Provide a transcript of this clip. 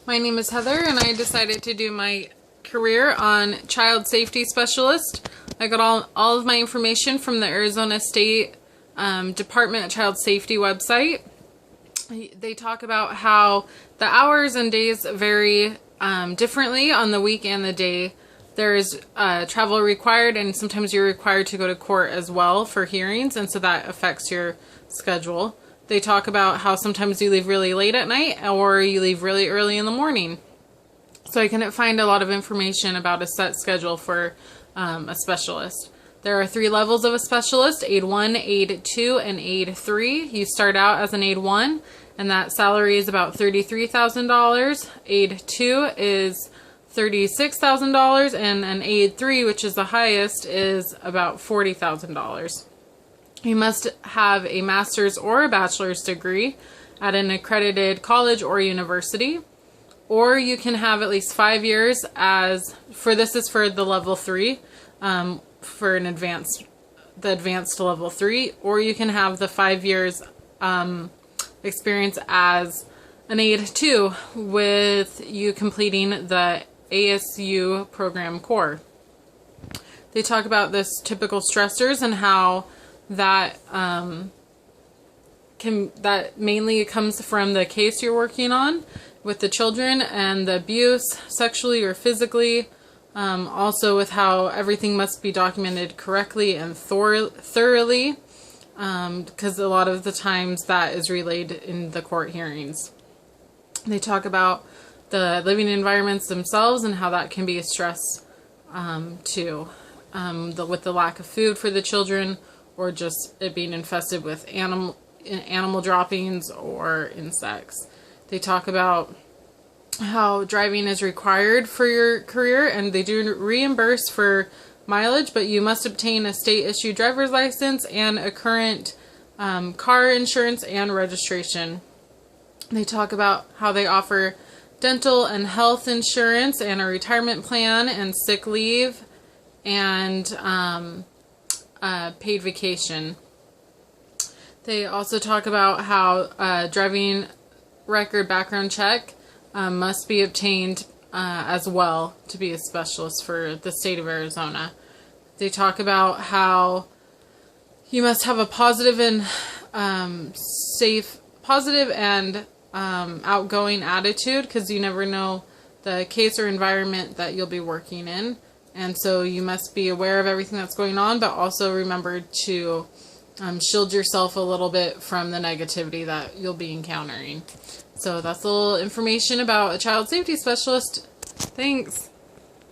My name is Heather, and I decided to do my career on child safety specialist. I got all of my information from the Arizona State Department of Child Safety website. They talk about how the hours and days vary differently on the week and the day. There is travel required, and sometimes you're required to go to court as well for hearings, and so that affects your schedule. They talk about how sometimes you leave really late at night or you leave really early in the morning. So I couldn't find a lot of information about a set schedule for a specialist. There are 3 levels of a specialist: Aid 1, Aid 2, and Aid 3. You start out as an Aid 1, and that salary is about $33,000. Aid 2 is $36,000, and an Aid 3, which is the highest, is about $40,000. You must have a master's or a bachelor's degree at an accredited college or university, or you can have at least 5 years this is for the level 3, for the advanced level 3, or you can have the 5 years experience as an Aid 2 with you completing the ASU program core. They talk about this typical stressors and how that mainly comes from the case you're working on with the children and the abuse, sexually or physically. Also with how everything must be documented correctly and thoroughly, because a lot of the times that is relayed in the court hearings. They talk about the living environments themselves and how that can be a stress too, with the lack of food for the children, or just it being infested with animal droppings or insects. They talk about how driving is required for your career, and they do reimburse for mileage, but you must obtain a state-issued driver's license and a current car insurance and registration. They talk about how they offer dental and health insurance and a retirement plan and sick leave and paid vacation. They also talk about how driving record background check must be obtained as well to be a specialist for the state of Arizona. They talk about how you must have a positive and outgoing attitude, because you never know the case or environment that you'll be working in. And so you must be aware of everything that's going on, but also remember to shield yourself a little bit from the negativity that you'll be encountering. So that's a little information about a child safety specialist. Thanks.